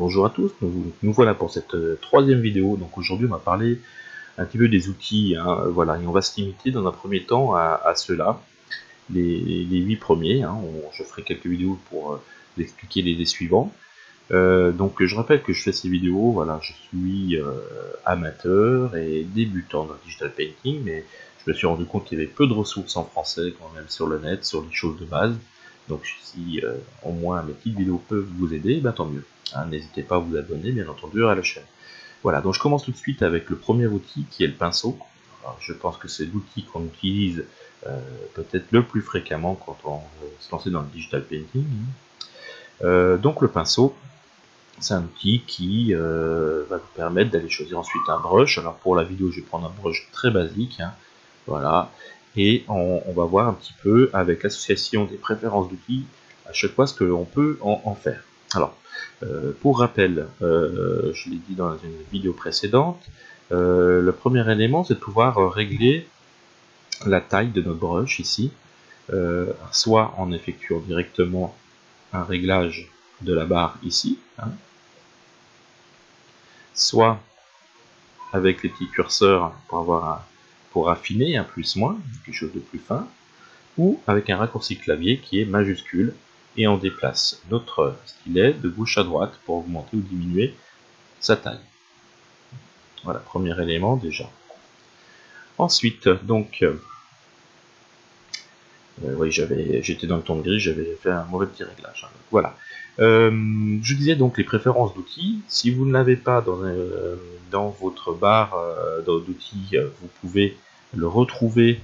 Bonjour à tous, nous voilà pour cette troisième vidéo. Donc aujourd'hui on va parler un petit peu des outils, hein, voilà, et on va se limiter dans un premier temps à ceux-là, les 8 premiers, hein. Je ferai quelques vidéos pour expliquer les suivants. Donc je rappelle que je fais ces vidéos, voilà, je suis amateur et débutant dans le digital painting, mais je me suis rendu compte qu'il y avait peu de ressources en français quand même sur le net, sur les choses de base. Donc si au moins mes petites vidéos peuvent vous aider, ben, tant mieux. Hein, n'hésitez pas à vous abonner bien entendu à la chaîne. Voilà, donc je commence tout de suite avec le premier outil qui est le pinceau. Alors, je pense que c'est l'outil qu'on utilise peut-être le plus fréquemment quand on veut se lancer dans le digital painting. Donc le pinceau, c'est un outil qui va vous permettre d'aller choisir ensuite un brush. Alors pour la vidéo, je vais prendre un brush très basique, hein, voilà, et on va voir un petit peu avec l'association des préférences d'outils à chaque fois ce que l'on peut en faire. Alors, pour rappel, je l'ai dit dans une vidéo précédente, le premier élément c'est de pouvoir régler la taille de notre brush ici, soit en effectuant directement un réglage de la barre ici, hein, soit avec les petits curseurs pour affiner un plus-moins, quelque chose de plus fin, ou avec un raccourci clavier qui est majuscule, et on déplace notre stylet de gauche à droite pour augmenter ou diminuer sa taille. Voilà, premier élément déjà. Ensuite, donc, oui, j'étais dans le ton de gris, j'avais fait un mauvais petit réglage. Hein, voilà. Je disais donc les préférences d'outils. Si vous ne l'avez pas dans votre barre d'outils, vous pouvez le retrouver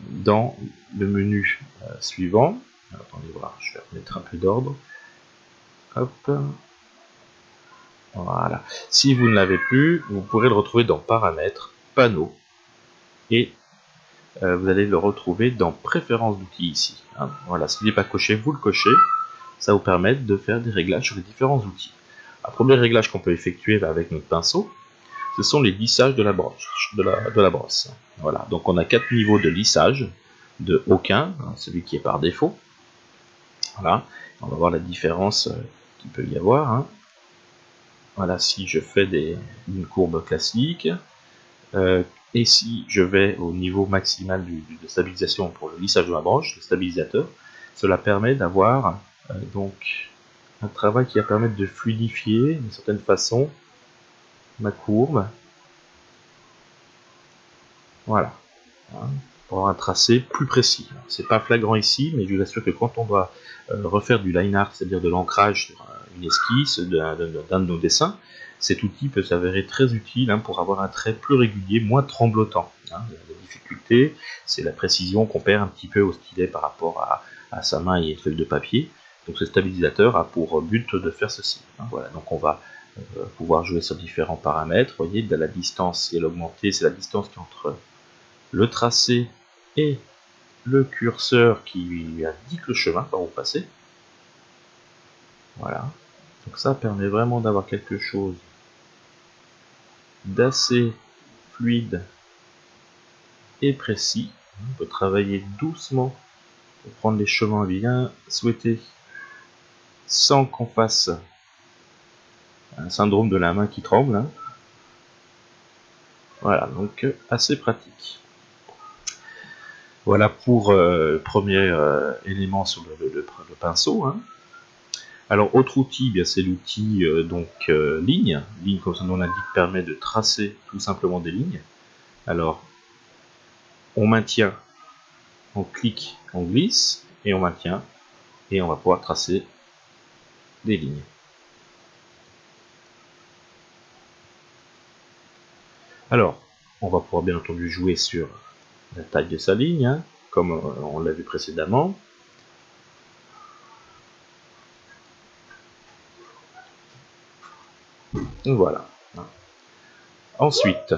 dans le menu suivant. Attendez voir, je vais remettre un peu d'ordre. Hop. Voilà. Si vous ne l'avez plus, vous pourrez le retrouver dans Paramètres, Panneaux, et vous allez le retrouver dans Préférences d'outils ici. Hein. Voilà, s'il n'est pas coché, vous le cochez. Ça vous permet de faire des réglages sur les différents outils. Un premier réglage qu'on peut effectuer avec notre pinceau, ce sont les lissages de la brosse. Voilà, donc on a 4 niveaux de lissage, de aucun, hein, celui qui est par défaut. Voilà, on va voir la différence qu'il peut y avoir. Hein. Voilà, si je fais une courbe classique, et si je vais au niveau maximal de stabilisation pour le lissage de la broche, le stabilisateur, cela permet d'avoir donc un travail qui va permettre de fluidifier d'une certaine façon ma courbe. Voilà, hein, pour avoir un tracé plus précis. C'est pas flagrant ici, mais je vous assure que quand on doit refaire du line art, c'est-à-dire de l'ancrage sur une esquisse d'un de nos dessins, cet outil peut s'avérer très utile, hein, pour avoir un trait plus régulier, moins tremblotant. Hein. La difficulté, c'est la précision qu'on perd un petit peu au stylet par rapport à sa main et une feuille de papier. Donc ce stabilisateur a pour but de faire ceci. Hein. Voilà, donc on va pouvoir jouer sur différents paramètres. Vous voyez, de la distance et l'augmenter, c'est la distance qui est entre le tracé et le curseur qui indique le chemin par où passer. Voilà. Donc ça permet vraiment d'avoir quelque chose d'assez fluide et précis. On peut travailler doucement pour prendre les chemins bien souhaités sans qu'on fasse un syndrome de la main qui tremble. Hein. Voilà, donc assez pratique. Voilà pour le premier élément sur le pinceau. Hein. Alors, autre outil, c'est l'outil ligne. Ligne, comme son nom l'indique, permet de tracer tout simplement des lignes. Alors, on maintient, on clique, on glisse, et on maintient, et on va pouvoir tracer des lignes. Alors, on va pouvoir bien entendu jouer sur la taille de sa ligne, hein, comme on l'a vu précédemment. Voilà. Ensuite,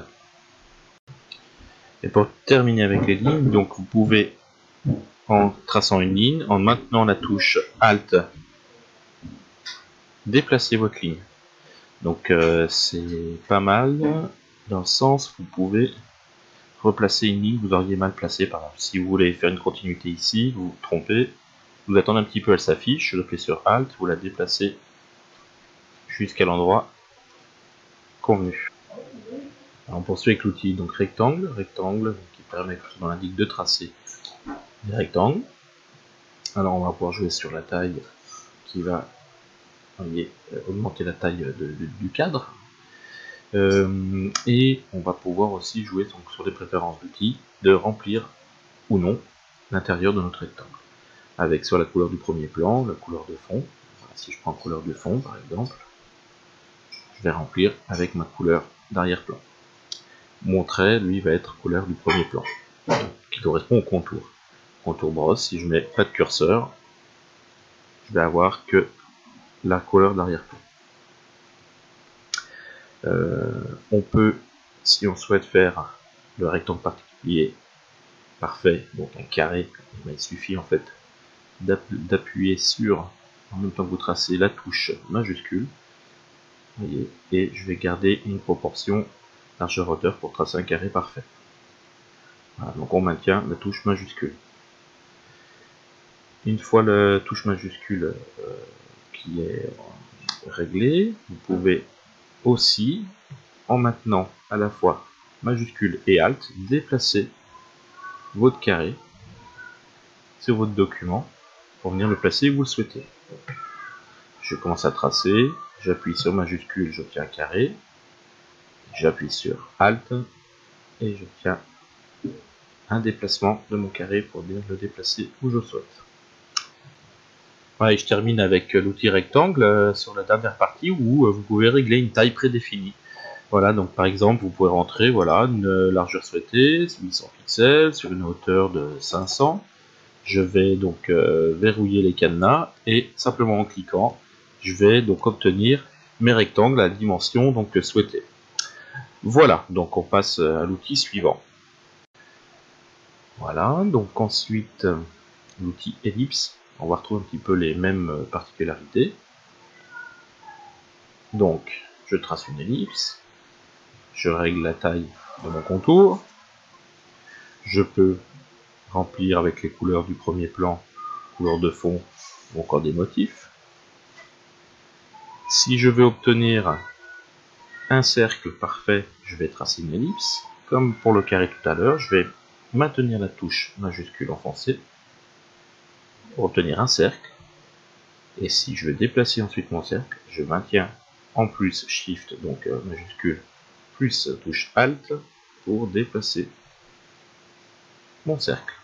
et pour terminer avec les lignes, donc vous pouvez, en traçant une ligne, en maintenant la touche Alt, déplacer votre ligne. Donc c'est pas mal, dans le sens vous pouvez replacer une ligne que vous auriez mal placée. Par exemple, si vous voulez faire une continuité ici, vous vous trompez, Vous attendez un petit peu, elle s'affiche, je clique sur Alt, vous la déplacez jusqu'à l'endroit convenu. Alors on poursuit avec l'outil donc rectangle, qui permet, comme on l'indique, de tracer des rectangles. Alors on va pouvoir jouer sur la taille qui va, voyez, augmenter la taille du cadre. Et on va pouvoir aussi jouer donc, sur les préférences d'outils, de remplir ou non l'intérieur de notre rectangle. Avec soit la couleur du premier plan, la couleur de fond. Voilà, si je prends couleur de fond par exemple, je vais remplir avec ma couleur d'arrière-plan. Mon trait, lui, va être couleur du premier plan, qui correspond au contour. Contour brosse, si je mets pas de curseur, je vais avoir que la couleur d'arrière-plan. On peut, si on souhaite faire le rectangle particulier parfait, donc un carré, il suffit en fait d'appuyer sur, en même temps que vous tracez, la touche majuscule, voyez, et je vais garder une proportion largeur-hauteur pour tracer un carré parfait. Voilà, donc on maintient la touche majuscule. Une fois la touche majuscule qui est réglée, vous pouvez aussi, en maintenant à la fois majuscule et Alt, déplacer votre carré sur votre document pour venir le placer où vous le souhaitez. Je commence à tracer, j'appuie sur majuscule, j'obtiens un carré, j'appuie sur Alt et j'obtiens un déplacement de mon carré pour bien le déplacer où je souhaite. Voilà, et je termine avec l'outil rectangle sur la dernière partie où vous pouvez régler une taille prédéfinie. Voilà, donc par exemple, vous pouvez rentrer voilà, une largeur souhaitée, 800 pixels, sur une hauteur de 500. Je vais donc verrouiller les cadenas et simplement en cliquant, je vais donc obtenir mes rectangles à la dimension donc souhaitée. Voilà, donc on passe à l'outil suivant. Voilà, donc ensuite l'outil ellipse, on va retrouver un petit peu les mêmes particularités. Donc je trace une ellipse, je règle la taille de mon contour, je peux remplir avec les couleurs du premier plan, couleur de fond ou encore des motifs. Si je veux obtenir un cercle parfait, je vais tracer une ellipse. Comme pour le carré tout à l'heure, je vais maintenir la touche majuscule enfoncée pour obtenir un cercle. Et si je veux déplacer ensuite mon cercle, je maintiens en plus Shift, donc majuscule, plus touche Alt pour déplacer mon cercle.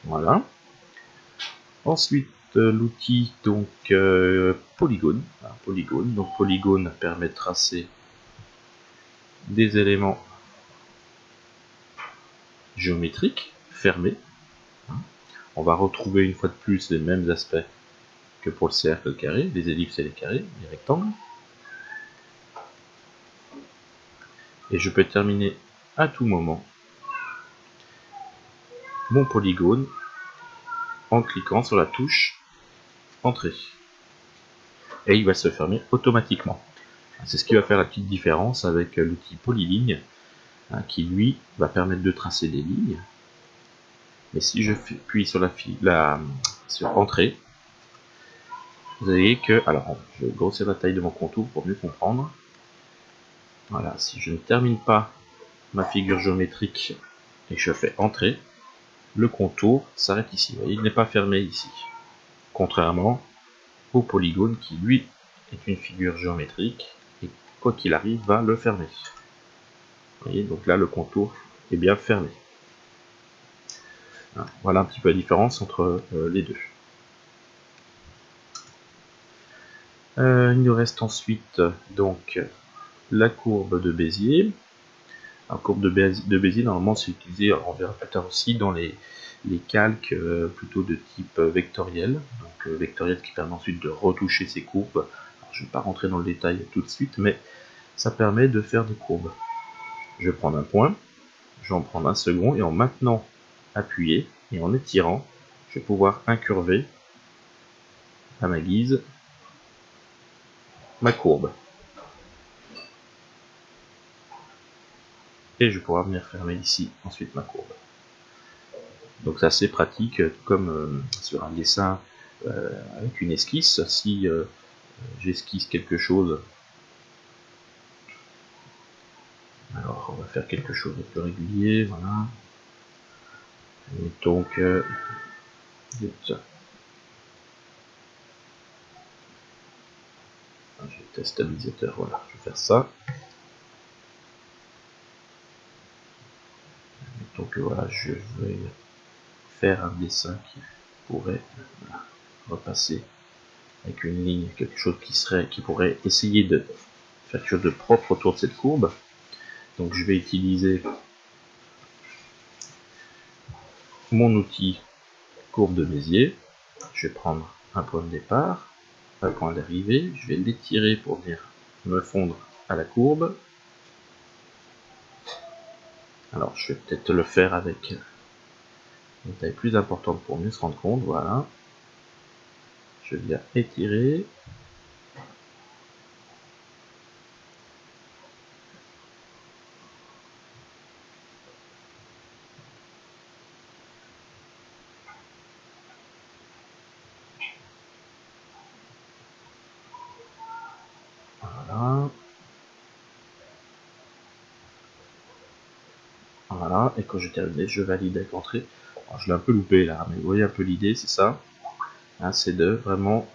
Voilà. Ensuite, l'outil donc polygone. Donc polygone permet de tracer des éléments géométriques fermés. On va retrouver une fois de plus les mêmes aspects que pour le cercle et le carré, les ellipses et les carrés, les rectangles. Et je peux terminer à tout moment mon polygone en cliquant sur la touche Entrée. Et il va se fermer automatiquement. C'est ce qui va faire la petite différence avec l'outil Polyligne, qui lui va permettre de tracer des lignes. Mais si je appuie sur sur Entrée, vous voyez que, alors je vais grossir la taille de mon contour pour mieux comprendre. Voilà, si je ne termine pas ma figure géométrique et que je fais Entrée, le contour s'arrête ici. Vous voyez, il n'est pas fermé ici. Contrairement au polygone qui, lui, est une figure géométrique et quoi qu'il arrive, va le fermer. Vous voyez, donc là, le contour est bien fermé. Voilà un petit peu la différence entre les deux. Il nous reste ensuite donc la courbe de Bézier. La courbe de Bézier, normalement, c'est utilisé, on verra plus tard aussi, dans les calques plutôt de type vectoriel. Donc vectoriel qui permet ensuite de retoucher ces courbes. Alors, je ne vais pas rentrer dans le détail tout de suite, mais ça permet de faire des courbes. Je vais prendre un point, je vais en prendre un second, et en maintenant appuyé, et en étirant, je vais pouvoir incurver à ma guise ma courbe. Et je vais pouvoir venir fermer ici ensuite ma courbe. Donc c'est assez pratique, comme sur un dessin avec une esquisse. Si j'esquisse quelque chose, alors on va faire quelque chose de plus régulier, voilà. Mettons que j'ai le stabilisateur, voilà, je vais faire ça. Mettons que voilà, je vais faire un dessin qui pourrait voilà, repasser avec une ligne, quelque chose qui pourrait essayer de faire quelque chose de propre autour de cette courbe. Donc je vais utiliser mon outil courbe de Bézier. Je vais prendre un point de départ, un point d'arrivée, je vais l'étirer pour venir me fondre à la courbe. Alors je vais peut-être le faire avec une taille plus importante pour mieux se rendre compte, voilà. Je viens étirer. Voilà. Voilà, et quand j'ai terminé, je valide avec entrée. Alors, je l'ai un peu loupé là, mais vous voyez un peu l'idée, c'est ça. Hein, c'est de vraiment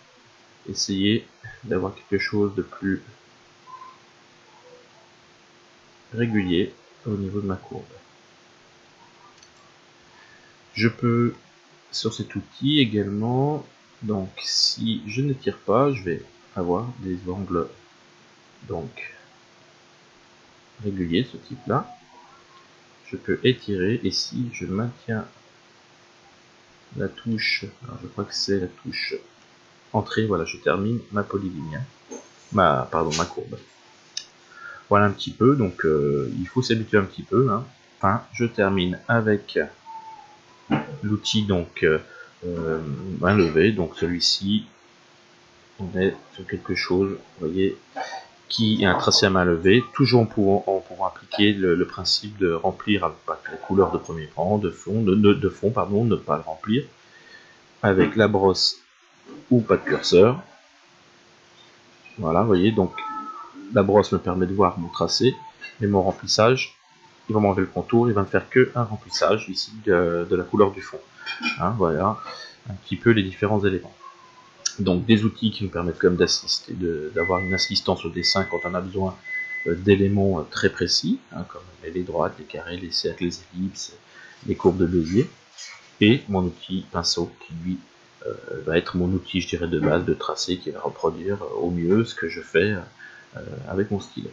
essayer d'avoir quelque chose de plus régulier au niveau de ma courbe. Je peux, sur cet outil également, donc si je ne tire pas, je vais avoir des angles donc réguliers, ce type là. Je peux étirer, et si je maintiens la touche, alors je crois que c'est la touche entrée, voilà, je termine ma polyligne, ma courbe. Voilà un petit peu, donc il faut s'habituer un petit peu, hein. Enfin, je termine avec l'outil donc main levée, donc celui-ci, on est sur quelque chose, vous voyez, qui est un tracé à main levée, toujours en pouvant appliquer le principe de remplir avec la couleur de premier plan, de fond, pardon, ne pas le remplir, avec la brosse ou pas de curseur. Voilà, vous voyez, donc la brosse me permet de voir mon tracé, et mon remplissage, il va m'enlever le contour, il va me faire que un remplissage ici de la couleur du fond. Hein, voilà un petit peu les différents éléments. Donc des outils qui nous permettent quand même d'assister, d'avoir une assistance au dessin quand on a besoin d'éléments très précis, hein, comme les droites, les carrés, les cercles, les ellipses, les courbes de Bézier, et mon outil pinceau qui lui va être mon outil, je dirais, de base, de tracé, qui va reproduire au mieux ce que je fais avec mon stylet.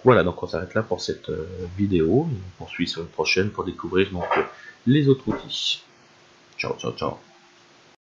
Voilà, donc on s'arrête là pour cette vidéo, et on poursuit sur une prochaine pour découvrir donc les autres outils. Ciao, ciao, ciao.